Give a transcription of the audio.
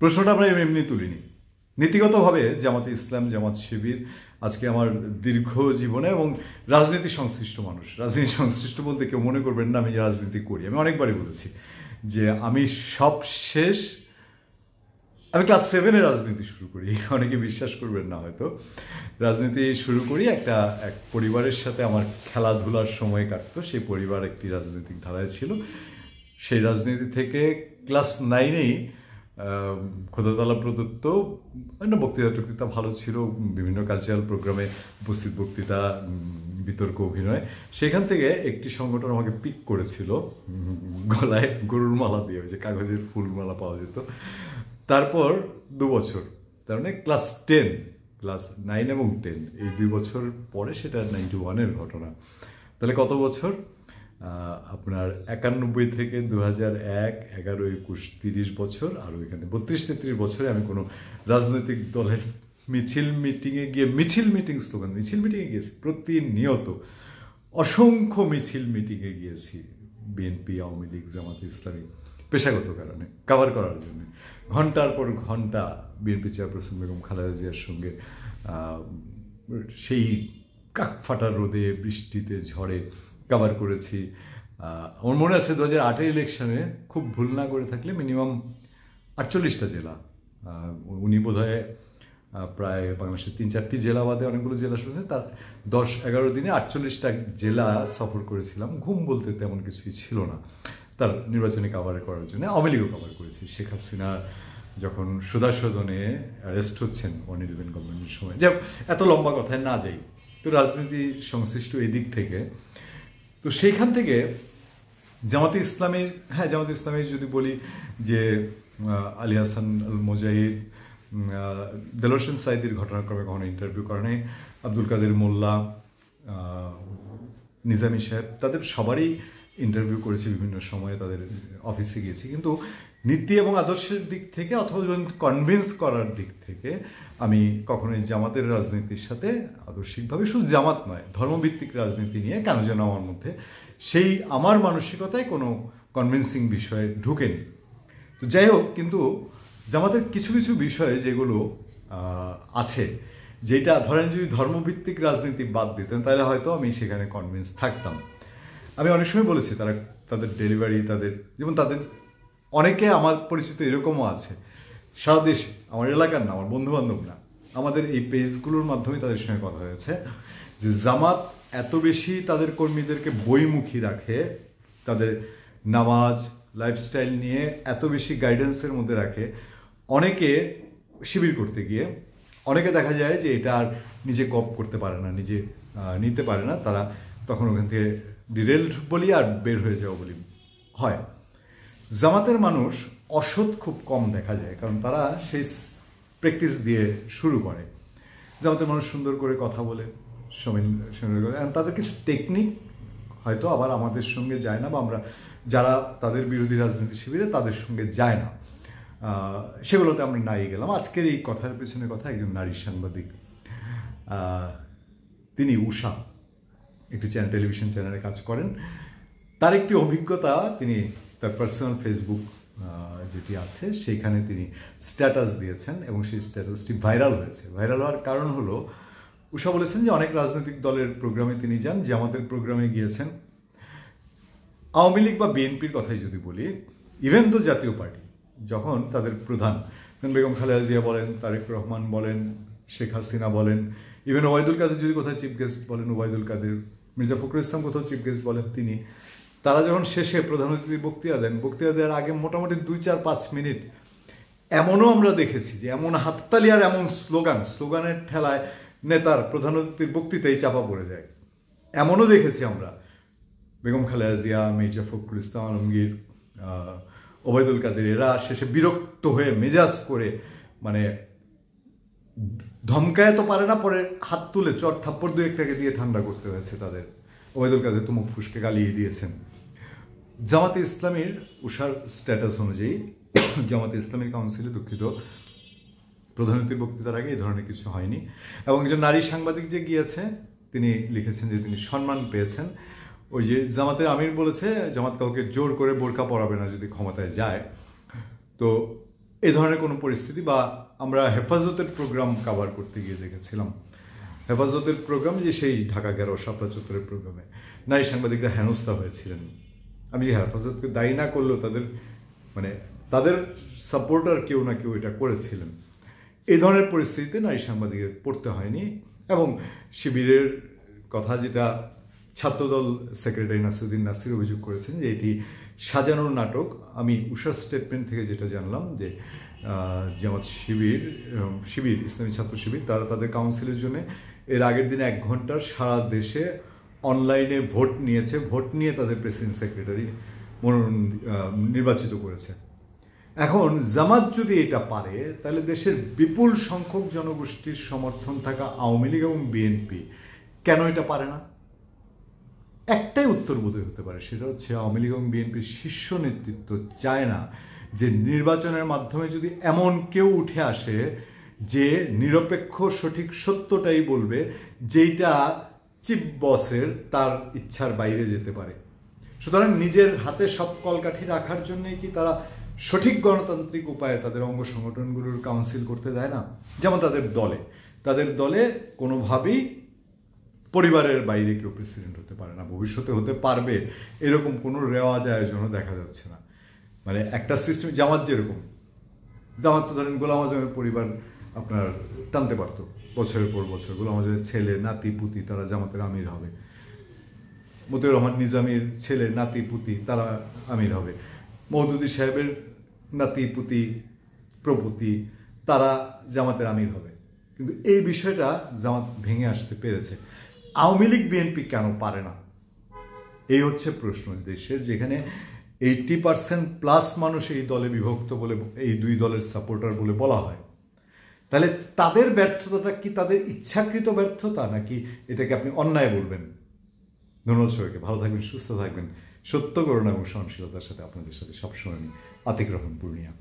প্রশ্নটা আমরা এমনি তুলিনি। নীতিগতভাবে জামাতে ইসলাম, জামাত শিবির আজকে আমার দীর্ঘ জীবনে এবং রাজনীতি সংশ্লিষ্ট মানুষ, রাজনীতি সংশ্লিষ্ট বলতে কেউ মনে করবেন না আমি রাজনীতি করি। আমি অনেকবারই বলেছি যে আমি আমি ক্লাস 7-এ রাজনীতি শুরু করি। অনেকে বিশ্বাস করবেন না হয়তো। রাজনীতি শুরু করি এক পরিবারের সাথে আমার খেলাধুলার সময় কাটতো। সেই পরিবার একটি রাজনৈতিক ধারায় ছিল। সেই রাজনীতি থেকে ক্লাস 9-এই খোদাতলা প্রদত্ত বক্তৃতা ভালো ছিল, বিভিন্ন কালচারাল প্রোগ্রামে উপস্থিত বক্তৃতা, বিতর্ক, অভিনয়। সেখান থেকে একটি সংগঠন আমাকে পিক করেছিল গলায় গরুর মালা দিয়ে, যে কাগজের ফুল মালা পাওয়া যেত। তারপর 2 বছর, তার মানে ক্লাস 9 এবং 10, এই 2 বছর পরে সেটা 91-এর ঘটনা। তাহলে কত বছর? আপনার 91 থেকে 2001, 11, 21, 30 বছর। আর ওইখানে 32-33 বছরে আমি কোনো রাজনৈতিক দলের মিছিল মিটিংয়ে গিয়েছি প্রতিনিয়ত। অসংখ্য মিছিল মিটিংয়ে গিয়েছি, বিএনপি, আওয়ামী লীগ, জামাতে ইসলামী, পেশাগত কারণে কভার করার জন্য। ঘন্টার পর ঘন্টা বিএনপি চেয়ারপারসন বেগম খালেদা জিয়ার সঙ্গে সেই কাকফাটা রোদে, বৃষ্টিতে, ঝড়ে কভার করেছি। আমার মনে আছে 2008-এর ইলেকশনে, খুব ভুল না করে থাকলে মিনিমাম 48টা জেলা, উনি বোধহয় প্রায় বাংলাদেশের 3-4টি জেলা বাদে অনেকগুলো জেলা শুনেছেন, তার 10-11 দিনে 48টা জেলা সফর করেছিলাম। ঘুম বলতে তেমন কিছুই ছিল না তার নির্বাচনী কভার করার জন্য। আওয়ামী লীগও কভার করেছি। শেখ হাসিনা যখন সুদাসদনে অ্যারেস্ট হচ্ছেন 111 গভর্নমেন্টের সময়। যাই, এত লম্বা কথায় না যাই, তো রাজনীতি সংশ্লিষ্ট এই দিক থেকে, তো সেইখান থেকে জামাতে ইসলামের যদি বলি যে আলী হাসান আল মুজাহিদ, দেলোয়ার হোসেন সাঈদীর ঘটনাক্রমে কখনো ইন্টারভিউ করে নাই, আব্দুল কাদের মোল্লা, নিজামী সাহেব, তাদের সবারই ইন্টারভিউ করেছি বিভিন্ন সময়ে, তাদের অফিসে গিয়েছি। কিন্তু নীতি এবং আদর্শের দিক থেকে অথবা কনভিন্স করার দিক থেকে আমি কখনোই জামাতের রাজনীতির সাথে আদর্শিকভাবে, শুধু জামাত নয়, ধর্মভিত্তিক রাজনীতি নিয়ে কেন যেন আমার মধ্যে আমার মানসিকতায় কোনো কনভিন্সিং বিষয়ে ঢুকেনি। তো যাই হোক, কিন্তু জামাতের কিছু কিছু বিষয়ে যেগুলো আছে, যেটা ধরেন যদি ধর্মভিত্তিক রাজনীতি বাদ দিতেন তাহলে হয়তো আমি সেখানে কনভিন্স থাকতাম। আমি অনেক সময় বলেছি তাদের ডেলিভারি, যেমন তাদের অনেকে আমার পরিচিত এরকমও আছে সারা দেশে, আমার এলাকার না, আমার বন্ধুবান্ধব না, আমাদের এই পেজগুলোর মাধ্যমে তাদের সঙ্গে কথা হয়েছে যে জামাত এত বেশি তাদের কর্মীদেরকে বইমুখী রাখে, তাদের নামাজ, লাইফস্টাইল নিয়ে এত বেশি গাইডেন্সের মধ্যে রাখে, অনেকে শিবির করতে গিয়ে অনেকে দেখা যায় যে এটা আর নিজে কপ করতে পারে না, নিজে নিতে পারে না, তারা তখন ওখান থেকে ডিরেলড বলি আর বের হয়ে যাওয়া বলি হয়। জামাতের মানুষ অসৎ খুব কম দেখা যায়, কারণ তারা সেই প্র্যাকটিস দিয়ে শুরু করে। জামাতের মানুষ সুন্দর করে কথা বলে, তাদের কিছু টেকনিক হয়তো আবার আমাদের সঙ্গে যায় না, বা আমরা যারা তাদের বিরোধী রাজনীতি শিবিরে তাদের সঙ্গে যায় না, সেগুলোতে আমরা নাই গেলাম। আজকের এই কথার পেছনে কথা, একজন নারী সাংবাদিক, তিনি উষা একটি টেলিভিশন চ্যানেলে কাজ করেন, তার একটি অভিজ্ঞতা তিনি তার পার্সোনাল ফেসবুক যেটি আছে সেইখানে তিনি স্ট্যাটাস দিয়েছেন এবং সেই স্ট্যাটাসটি ভাইরাল হয়েছে। ভাইরাল হওয়ার কারণ হলো, উষা বলেছেন যে অনেক রাজনৈতিক দলের প্রোগ্রামে তিনি যান, জামাতের প্রোগ্রামে গিয়েছেন। আওয়ামী লীগ বা বিএনপির কথাই যদি বলি, ইভেন তো জাতীয় পার্টি যখন তাদের প্রধান বেগম খালেদা জিয়া বলেন, তারেক রহমান বলেন, শেখ হাসিনা বলেন, ইভেন ওবায়দুল কাদের যদি কোথায় চিফ গেস্ট বলেন, ওবায়দুল কাদের, মির্জা ফখরুল ইসলাম কোথাও চিফ গেস্ট বলেন, তারা যখন শেষে প্রধান অতিথির বক্তৃতা দেওয়ার আগে মোটামুটি 2-4-5 মিনিট এমনও আমরা দেখেছি যে এমন হাততালি আর এমন স্লোগানের ঠেলায় নেতার প্রধান অতিথির বক্তৃতাই চাপা পড়ে যায়। এমনও দেখেছি আমরা বেগম খালেদা জিয়া, মির্জা ফখরুল ইসলাম আলমগীর, ওবায়দুল কাদের, এরা শেষে বিরক্ত হয়ে মেজাজ করে, মানে ধমকায় তো পারে না, পরে হাত তুলে চর থাপ্পড় 2-1টাকে দিয়ে ঠান্ডা করতে হয়েছে তাদের। ওবায়দুল কাদের তো মুখ ফুসকে গালিয়ে দিয়েছেন। জামাতে ইসলামীর উষার স্ট্যাটাস অনুযায়ী জামাতে ইসলামীর কাউন্সিলে, দুঃখিত, প্রধানমন্ত্রীর বক্তৃতার আগে এই ধরনের কিছু হয়নি। এবং একজন নারী সাংবাদিক যে গিয়েছে তিনি লিখেছেন যে তিনি সম্মান পেয়েছেন। ওই যে জামাতের আমির বলেছে জামাত কাউকে জোর করে বোরকা পরাবে না যদি ক্ষমতায় যায়। তো এই ধরনের কোনো পরিস্থিতি, বা আমরা হেফাজতের প্রোগ্রাম কাভার করতে গিয়ে দেখেছিলাম, হেফাজতের প্রোগ্রাম যে সেই ঢাকা 11 শাপলা চত্বরের প্রোগ্রামে নারী সাংবাদিকরা হেনস্থা হয়েছিলেন। আমি হেফাজতকে দায়ী না করলেও তাদের সাপোর্টার কেউ না কেউ এটা করেছিলেন। এই ধরনের পরিস্থিতিতে নারী সাংবাদিকের পড়তে হয়নি। এবং শিবিরের কথা যেটা ছাত্রদল সেক্রেটারি নাসিরুদ্দিন নাসির অভিযোগ করেছেন যে এটি সাজানোর নাটক, আমি উষা স্টেটমেন্ট থেকে যেটা জানলাম যে জামাত শিবির ইসলামী ছাত্র শিবির তারা তাদের কাউন্সিলের জন্য এর আগের দিন 1 ঘন্টার সারা দেশে অনলাইনে ভোট নিয়েছে, ভোট নিয়ে তাদের প্রেসিডেন্ট সেক্রেটারি নির্বাচিত করেছে। এখন জামাত যদি এটা পারে, তাহলে দেশের বিপুল সংখ্যক জনগোষ্ঠীর সমর্থন থাকা আওয়ামী লীগ এবং বিএনপি কেন এটা পারে না? একটাই উত্তর বোধহয় হতে পারে, সেটা হচ্ছে আওয়ামী লীগ এবং বিএনপির শীর্ষ নেতৃত্ব চায় না যে নির্বাচনের মাধ্যমে যদি এমন কেউ উঠে আসে যে নিরপেক্ষ সঠিক সত্যটাই বলবে, যেটা চিফ বসের তার ইচ্ছার বাইরে যেতে পারে। সুতরাং নিজের হাতে সব কলকাঠি রাখার জন্যই কি তারা সঠিক গণতান্ত্রিক উপায়ে তাদের অঙ্গ সংগঠনগুলোর কাউন্সিল করতে দেয় না? যেমন তাদের দলে কোনোভাবেই পরিবারের বাইরে কেউ প্রেসিডেন্ট হতে পারে না, ভবিষ্যতে হতে পারবে এরকম কোনো রেওয়াজ আয়োজনও দেখা যাচ্ছে না। একটা সিস্টেম, জামাত তো ধরেন গোলাম আজমের পরিবার আপনার টানতে পারত বছরের পর বছর, গোলাম আজমের ছেলে নাতি পুতি তারা জামাতের আমির হবে, মতিউর রহমান নিজামীর ছেলে নাতি পুতি তারা আমির হবে, মওদুদী সাহেবের নাতি পুতি প্রপুতি তারা জামাতের আমির হবে। কিন্তু এই বিষয়টা জামাত ভেঙে আসতে পেরেছে। আওয়ামী লীগ বিএনপি কেন পারে না? এই হচ্ছে প্রশ্ন দেশের, যেখানে 80% মানুষ এই দলে বিভক্ত বলে, এই দুই দলের সাপোর্টার বলে বলা হয়। তাহলে তাদের ব্যর্থতাটা কি তাদের ইচ্ছাকৃত ব্যর্থতা, নাকি এটাকে আপনি অন্যায় বলবেন? ধন্যবাদ সবাইকে, ভালো থাকবেন, সুস্থ থাকবেন। সত্য, করুণা এবং সহনশীলতার সাথে আপনাদের সাথে সবসময় আমি আতিক রহমান পূর্ণিয়া।